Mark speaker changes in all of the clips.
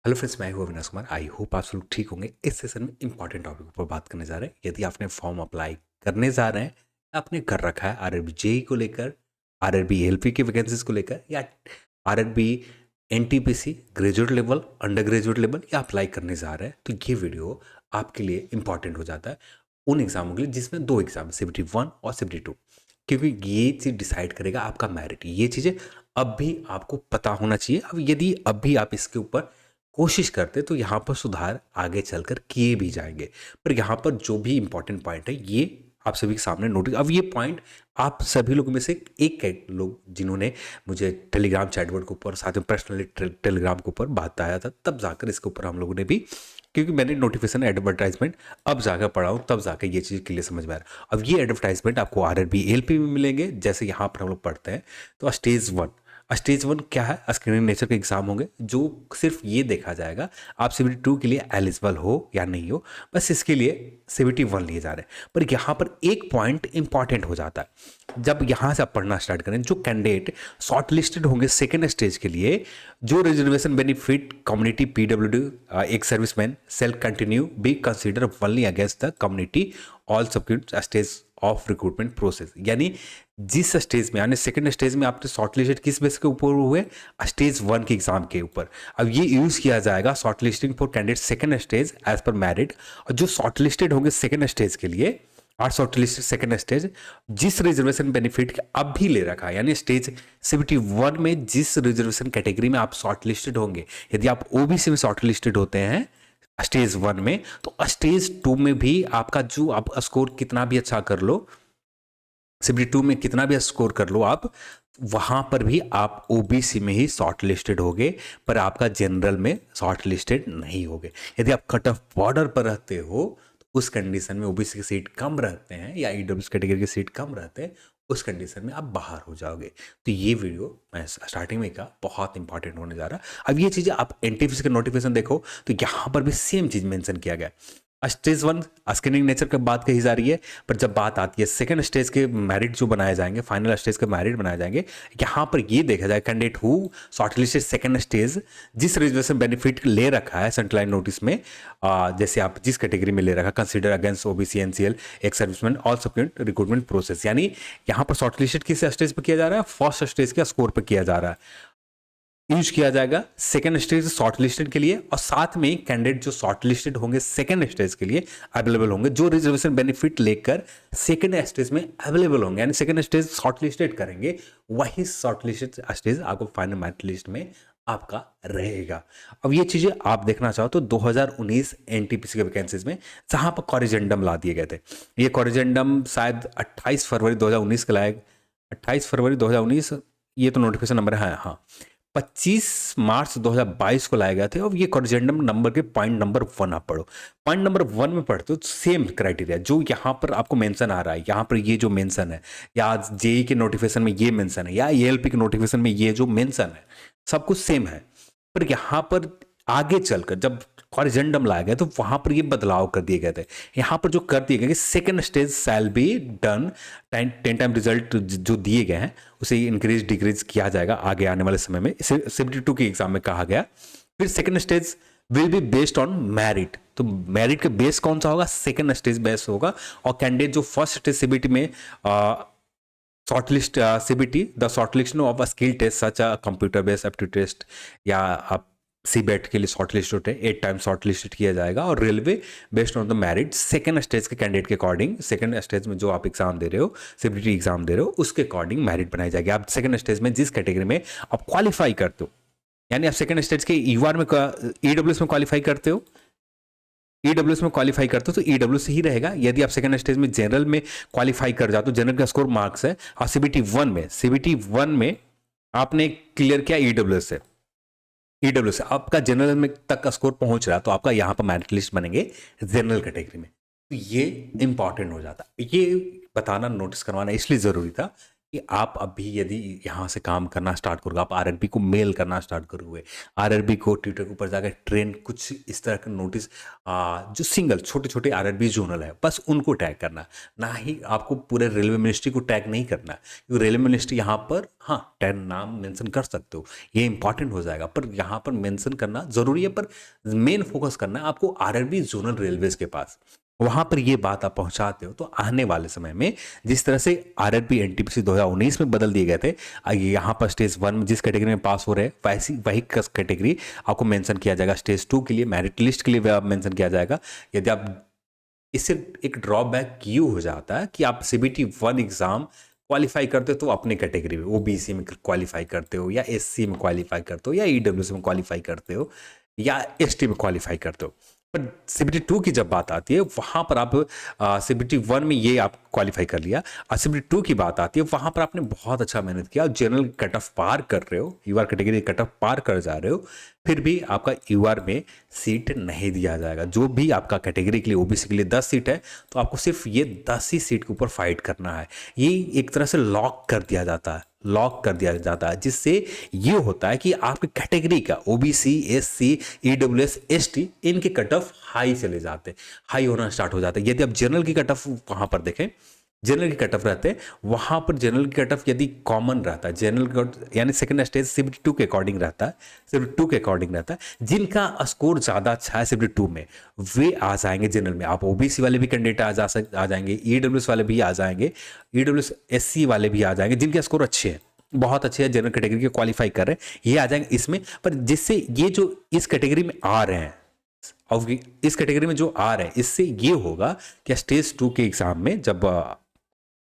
Speaker 1: Hello friends, मैं हूं Avinash Kumar. I hope आप सब लोग ठीक होंगे। इस सेशन में इंपॉर्टेंट टॉपिक पर बात करने जा रहे हैं। यदि आपने फॉर्म अप्लाई करने जा रहे हैं, आपने कर रखा है आरआरबी जेई को लेकर, आरआरबी एलपी की वैकेंसीज को लेकर, या RRB NTPC graduate level, under graduate level, या अप्लाई करने जा रहे हैं, तो ये वीडियो आपके लिए इंपॉर्टेंट हो जाता है उन एग्जामों के लिए जिसमें दो एग्जाम, CBT 1 और CBT 2, क्योंकि ये चीज़ डिसाइड करेगा आपका मेरिट। ये चीज़ें अब भी आपको पता होना चाहिए। अब यदि अब भी आप इसके ऊपर कोशिश करते तो यहाँ पर सुधार आगे चलकर किए भी जाएंगे। पर यहाँ पर जो भी इंपॉर्टेंट पॉइंट है ये आप सभी के सामने नोटिस। अब ये पॉइंट आप सभी लोगों में से एक लोग जिन्होंने मुझे टेलीग्राम चैटबॉट के ऊपर, साथ में पर्सनली टेलीग्राम के ऊपर बताया था, तब जाकर इसके ऊपर हम लोगों ने भी, क्योंकि मैंने नोटिफिकेशन एडवर्टाइजमेंट अब जाकर पढ़ा हूँ, तब जाकर ये चीज़ क्लियर समझ में आ रहा है। अब ये एडवर्टाइजमेंट आपको आरआरबी एलपी में मिलेंगे, जैसे यहाँ पर हम लोग पढ़ते हैं। तो स्टेज 1 क्या है? स्क्रीनिंग नेचर के एग्जाम होंगे, जो सिर्फ ये देखा जाएगा आप CBT 2 के लिए एलिजिबल हो या नहीं हो, बस इसके लिए CBT 1 लिए जा रहे हैं। पर यहाँ पर एक पॉइंट इंपॉर्टेंट हो जाता है। जब यहाँ से आप पढ़ना स्टार्ट करें, जो कैंडिडेट शॉर्ट लिस्टेड होंगे सेकेंड स्टेज के लिए, जो reservation benefit community PWD ex serviceman shall continue be consider only against the community all subsequent stage of recruitment process. यानी जिस स्टेज में, यानी सेकंड स्टेज में आपने शॉर्टलिस्टेड किस बेस के ऊपर हुए? स्टेज 1 के एग्जाम के ऊपर। अब ये यूज किया जाएगा shortlisting for candidate second stage as per merit. और जो शॉर्टलिस्टेड होंगे सेकंड स्टेज के लिए, और शॉर्टलिस्टेड सेकंड स्टेज जिस रिजर्वेशन बेनिफिट अब भी ले रखा है, यानी स्टेज CBT 1 में जिस रिजर्वेशन कैटेगरी में आप शॉर्टलिस्टेड होंगे, यदि आप ओबीसी में शॉर्टलिस्टेड होते हैं स्टेज 1 में, तो स्टेज 2 में भी आपका जो आप स्कोर कितना भी अच्छा कर लो, CBT 2 में कितना भी स्कोर कर लो आप, वहां पर भी आप ओबीसी में ही शॉर्ट लिस्टेड होगे, पर आपका जनरल में शॉर्ट लिस्टेड नहीं होगे। यदि आप कट ऑफ बॉर्डर पर रहते हो, तो उस कंडीशन में ओबीसी की सीट कम रहते हैं या ईडब्ल्यूएस कैटेगरी की सीट कम रहते हैं, उस कंडीशन में आप बाहर हो जाओगे। तो ये वीडियो मैं स्टार्टिंग में कहा बहुत इंपॉर्टेंट होने जा रहा है। अब ये चीज़ें आप एनटीपीसी का नोटिफिकेशन देखो, तो यहाँ पर भी सेम चीज़ मेंशन किया गया है। स्टेज 1 स्क्रीनिंग नेचर की बात कही जा रही है, पर जब बात आती है सेकंड स्टेज के मेरिट जो बनाए जाएंगे, फाइनल स्टेज के मेरिट बनाए जाएंगे, यहाँ पर ये देखा जाए candidate who shortlisted second stage जिस रिजर्वेशन बेनिफिट ले रखा है सेंट्रल लाइन नोटिस में, जैसे आप जिस कैटेगरी में ले रखा, कंसीडर अगेंस्ट ओबीसी एनसीएल एक serviceman all subsequent recruitment process. यानी यहाँ पर शॉर्टलिस्टेड किस स्टेज पर किया जा रहा है? फर्स्ट स्टेज के स्कोर पर किया जा रहा है, यूज किया जाएगा सेकेंड स्टेज शॉर्ट लिस्टेड के लिए। और साथ में कैंडिडेट जो शॉर्ट लिस्टेड होंगे सेकेंड स्टेज के लिए अवेलेबल होंगे, जो रिजर्वेशन बेनिफिट लेकर सेकेंड स्टेज में अवेलेबल होंगे, यानी सेकेंड स्टेज शॉर्ट लिस्टेड करेंगे, वही शॉर्ट लिस्टेड स्टेज आपको फाइनल मेरिट लिस्ट में आपका रहेगा। अब ये चीजें आप देखना चाहो तो 2019 एनटीपीसी के वैकेंसीज में जहां पर कॉरिजेंडम ला दिए गए थे, ये कॉरिजेंडम शायद 28 फरवरी 2019 के लायक, 28 फरवरी 2019 ये तो नोटिफिकेशन नंबर है, हाँ 25 मार्च 2022 को लाए गए थे। और ये कॉरिजेंडम नंबर के पॉइंट नंबर 1 आप पढ़ो, पॉइंट नंबर 1 में पढ़ते हो सेम क्राइटेरिया जो यहाँ पर आपको मेंशन आ रहा है, यहाँ पर ये जो मेंशन है, या जेई के नोटिफिकेशन में ये मेंशन है, या एएलपी के नोटिफिकेशन में ये जो मेंशन है, सब कुछ सेम है। पर यहाँ पर आगे चलकर जब कॉरिजेंडम लाया गया तो वहां पर ये बदलाव कर दिए गए थे। यहाँ पर जो कर दिए गए कि second stage shall be done 10 time result जो दिए गए हैं उसे इंक्रीज डिक्रीज किया जाएगा आगे आने वाले समय में। CBT 2 के एग्जाम में कहा गया। फिर second stage will be based on merit, तो मेरिट का बेस कौन सा होगा? सेकंड स्टेज बेस होगा। और कैंडिडेट जो फर्स्ट स्टेज CBT में shortlist CBT the shortlist of a skill test such a computer based aptitude test, या आप सीबेट के लिए शॉर्टलिस्ट होते हैं 8 टाइम शॉर्टलिस्टेड किया जाएगा। और railway based on the merit second stage के कैंडिडेट के अकॉर्डिंग, सेकंड स्टेज में जो आप एग्जाम दे रहे हो, CBT एग्जाम दे रहे हो, उसके अकॉर्डिंग मेरिट बनाई जाएगी। आप सेकंड स्टेज में जिस कैटेगरी में आप क्वालिफाई करते हो, यानी आप सेकंड स्टेज के ईआर में ईडब्ल्यूएस में क्वालिफाई करते हो, ईडब्ल्यूएस में क्वालिफाई करते हो तो ईडब्ल्यूएस ही रहेगा। यदि आप सेकंड स्टेज में जनरल में क्वालिफाई कर जाते हो, जनरल का स्कोर मार्क्स है, और CBT 1 में आपने क्लियर किया ईडब्ल्यूएस से, ईडब्ल्यूएस आपका जनरल में तक का स्कोर पहुंच रहा, तो आपका यहां पर मेरिट लिस्ट बनेंगे जनरल कैटेगरी में। तो ये इंपॉर्टेंट हो जाता, ये बताना नोटिस करवाना इसलिए जरूरी था कि आप अभी यदि यहाँ से काम करना स्टार्ट करोगे, आप आरआरबी को मेल करना स्टार्ट करोगे, आरआरबी को ट्विटर के ऊपर जाकर ट्रेंड कुछ इस तरह का नोटिस, जो सिंगल छोटे छोटे आरआरबी जोनल है बस उनको टैग करना, ना ही आपको पूरे रेलवे मिनिस्ट्री को टैग नहीं करना, क्योंकि रेलवे मिनिस्ट्री यहाँ पर हाँ टैग नाम मेंशन कर सकते हो, ये इंपॉर्टेंट हो जाएगा, पर यहाँ पर मेंशन करना ज़रूरी है, पर मेन फोकस करना है आपको आरआरबी जोनल रेलवेज के पास, वहां पर ये बात आप पहुंचाते हो तो आने वाले समय में जिस तरह से आरआरबी एनटीपीसी 2019 में बदल दिए गए थे, यहाँ पर स्टेज 1 में जिस कैटेगरी में पास हो रहे हैं वैसी वही कैटेगरी आपको मेंशन किया जाएगा, स्टेज 2 के लिए मेरिट लिस्ट के लिए मेंशन किया जाएगा। यदि आप इससे एक ड्रॉबैक क्यों हो जाता है कि आप सीबीटी 1 एग्जाम क्वालिफाई करते हो तो अपने कैटेगरी में ओबीसी में क्वालिफाई करते हो, या एससी में क्वालिफाई करते हो, या ईडब्ल्यूएस में क्वालिफाई करते हो, या एसटी में क्वालिफाई करते हो, पर सीबीटी 2 की जब बात आती है वहां पर आप सीबीटी 1 में ये आप क्वालिफाई कर लिया, और सीबीटी 2 की बात आती है वहां पर आपने बहुत अच्छा मेहनत किया, जनरल कट ऑफ पार कर रहे हो, यूआर कैटेगरी कट ऑफ पार कर जा रहे हो, फिर भी आपका यूआर में सीट नहीं दिया जाएगा। जो भी आपका कैटेगरी के लिए ओबीसी के लिए 10 सीट है तो आपको सिर्फ ये 10 ही सीट के ऊपर फाइट करना है, ये एक तरह से लॉक कर दिया जाता है, लॉक कर दिया जाता है, जिससे ये होता है कि आपकी कैटेगरी का ओबीसी, एससी, ईडब्ल्यूएस, एसटी इनके कट ऑफ हाई चले जाते हैं, हाई होना स्टार्ट हो जाते हैं। यदि आप जनरल की कट ऑफ वहां पर देखें, जनरल की कट ऑफ रहते हैं वहां पर, जनरल की कट ऑफ यदि कॉमन रहता है, जनरल कट यानी सेकंड स्टेज सीबीटी 2 के अकॉर्डिंग रहता है, सीबीटी 2 के अकॉर्डिंग रहता है, जिनका स्कोर ज़्यादा अच्छा है सीबीटी 2 में वे आ जाएंगे जनरल में। आप ओबीसी वाले भी कैंडिडेट आ जाएंगे, ईडब्ल्यूएस वाले भी आ जाएंगे, ईडब्ल्यूएस एससी वाले भी आ जाएंगे जिनके स्कोर अच्छे हैं, बहुत अच्छे हैं, जनरल कैटेगरी के क्वालिफाई कर रहे हैं, ये आ जाएंगे इसमें। पर जिससे ये जो इस कैटेगरी में आ रहे हैं, और इस कैटेगरी में जो आ रहे हैं, इससे ये होगा कि स्टेज 2 के एग्जाम में जब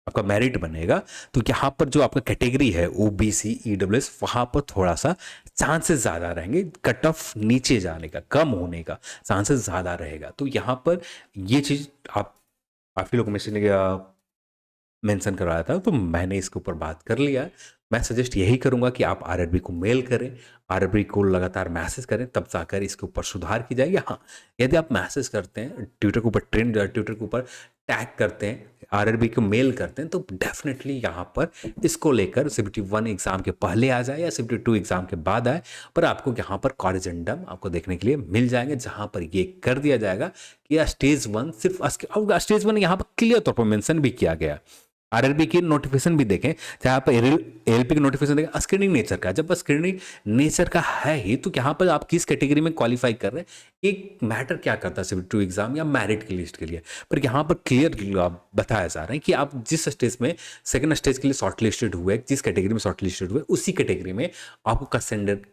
Speaker 1: आपका मेरिट बनेगा तो यहाँ पर जो आपका कैटेगरी है ओबीसी, ईडब्ल्यूएस, वहां पर थोड़ा सा चांसेस ज़्यादा रहेंगे, कट ऑफ नीचे जाने का, कम होने का चांसेस ज़्यादा रहेगा। तो यहाँ पर ये चीज़ आप काफ़ी लोग में से मेंशन करवाया था, तो मैंने इसके ऊपर बात कर लिया। मैं सजेस्ट यही करूंगा कि आप आरआरबी को मेल करें, आरआरबी को लगातार मैसेज करें, तब जाकर इसके ऊपर सुधार की जाएगी। हाँ, यदि आप मैसेज करते हैं ट्विटर के ऊपर, ट्विटर के ऊपर टैग करते हैं, आरआरबी को मेल करते हैं, तो डेफिनेटली यहाँ पर इसको लेकर सीबीटी 1 एग्जाम के पहले आ जाए या सीबीटी 2 एग्जाम के बाद आए, पर आपको यहाँ पर कॉरिजेंडम आपको देखने के लिए मिल जाएंगे, जहाँ पर ये कर दिया जाएगा कि स्टेज 1 सिर्फ स्टेज 1 यहाँ पर क्लियर तौर पर मेंशन भी किया गया। आरआरबी की नोटिफिकेशन भी देखें, चाहे आप एलपी की नोटिफिकेशन देखें, स्क्रीनिंग नेचर का, जब स्क्रीनिंग नेचर का है ही तो यहाँ पर आप किस कैटेगरी में क्वालिफाई कर रहे हैं, एक मैटर क्या करता है सीबीटी 2 एग्जाम या मेरिट की लिस्ट के लिए, पर यहाँ पर क्लियर बताया जा रहा है कि आप जिस स्टेज में सेकंड स्टेज के लिए शॉर्ट लिस्टेड हुए, जिस कैटेगरी में शॉर्ट लिस्टेड हुए, उसी कैटेगरी में आपको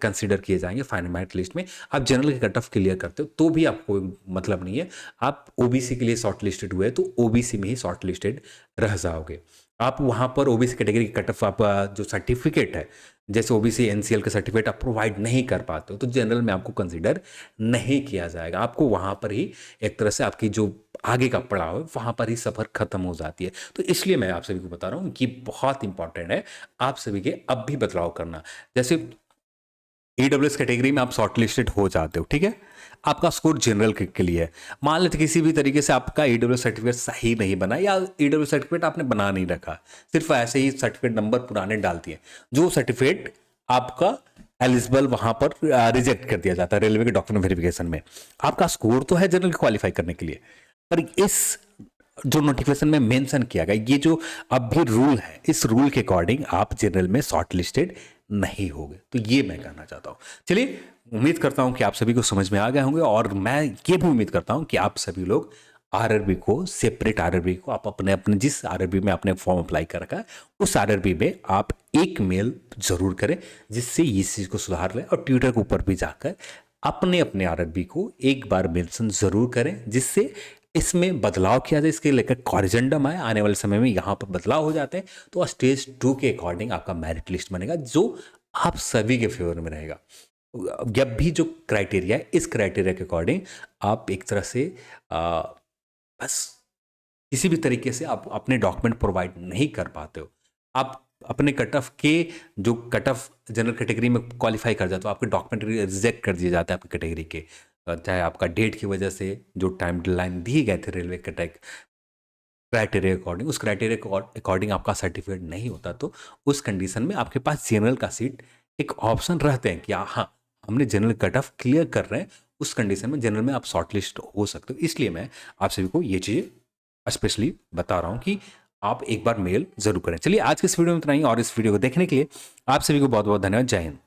Speaker 1: कंसिडर किए जाएंगे फाइनल मेरिट लिस्ट में। आप जनरल के कट ऑफ क्लियर करते हो तो भी आपको मतलब नहीं है, आप ओबीसी के लिए शॉर्ट लिस्टेड हुए तो ओबीसी में ही शॉर्ट लिस्टेड रह जाओगे। आप वहाँ पर ओबीसी कैटेगरी की कट ऑफ आप जो सर्टिफिकेट है, जैसे ओबीसी एनसीएल का सर्टिफिकेट आप प्रोवाइड नहीं कर पाते हो तो जनरल में आपको कंसीडर नहीं किया जाएगा। आपको वहाँ पर ही एक तरह से आपकी जो आगे का पड़ाव है वहाँ पर ही सफ़र खत्म हो जाती है। तो इसलिए मैं आप सभी को बता रहा हूँ कि बहुत इंपॉर्टेंट है आप सभी के अब भी बदलाव करना। जैसे ईडब्ल्यूएस कैटेगरी में आप शॉर्ट लिस्टेड हो जाते हो, ठीक है, आपका स्कोर जनरल के लिए है, मान लेते किसी भी तरीके से आपका ईडब्ल्यूएस सर्टिफिकेट सही नहीं बना या ईडब्ल्यूएस सर्टिफिकेट आपने बना नहीं रखा, सिर्फ ऐसे ही सर्टिफिकेट नंबर पुराने डाल दिए, जो सर्टिफिकेट आपका एलिजिबल वहां पर रिजेक्ट कर दिया जाता है रेलवे के डॉक्यूमेंट वेरिफिकेशन में। आपका स्कोर तो है जनरल क्वालिफाई करने के लिए, पर इस जो नोटिफिकेशन में मेंशन किया गया, ये जो अब भी रूल है, इस रूल के अकॉर्डिंग आप जनरल में शॉर्ट लिस्टेड नहीं होगे। तो ये मैं कहना चाहता हूँ। चलिए, उम्मीद करता हूँ कि आप सभी को समझ में आ गए होंगे, और मैं ये भी उम्मीद करता हूँ कि आप सभी लोग आरआरबी को, सेपरेट आरआरबी को, आप अपने अपने जिस आरआरबी में आपने फॉर्म अप्लाई कर रखा है उस आरआरबी में आप एक मेल जरूर करें, जिससे इस चीज़ को सुधार लें, और ट्विटर के ऊपर भी जाकर अपने अपने आरआरबी को एक बार मेंशन जरूर करें, जिससे इसमें बदलाव किया जाए, इसके लेकर कॉरिजेंडम आए, आने वाले समय में यहाँ पर बदलाव हो जाते हैं तो स्टेज 2 के अकॉर्डिंग आपका मेरिट लिस्ट बनेगा जो आप सभी के फेवर में रहेगा। जब भी जो क्राइटेरिया है, इस क्राइटेरिया के अकॉर्डिंग आप एक तरह से बस किसी भी तरीके से आप अपने डॉक्यूमेंट प्रोवाइड नहीं कर पाते हो, आप अपने कट ऑफ के जो कट ऑफ जनरल कैटेगरी में क्वालिफाई कर जाते हो, आपके डॉक्यूमेंट रिजेक्ट कर दिए जाते हैं आपकी कैटेगरी के, चाहे आपका डेट की वजह से जो टाइम लाइन दिए गए थे रेलवे क्राइटेरिया अकॉर्डिंग, उस क्राइटेरिया अकॉर्डिंग आपका सर्टिफिकेट नहीं होता, तो उस कंडीशन में आपके पास जनरल का सीट एक ऑप्शन रहते हैं कि हाँ, हमने जनरल कट ऑफ क्लियर कर रहे हैं, उस कंडीशन में जनरल में आप शॉर्टलिस्ट हो सकते हो। इसलिए मैं आप सभी को ये चीज़ें स्पेशली बता रहा हूँ कि आप एक बार मेल जरूर करें। चलिए आज के इस वीडियो में इतना ही, और इस वीडियो को देखने के लिए आप सभी को बहुत बहुत धन्यवाद। जय हिंद।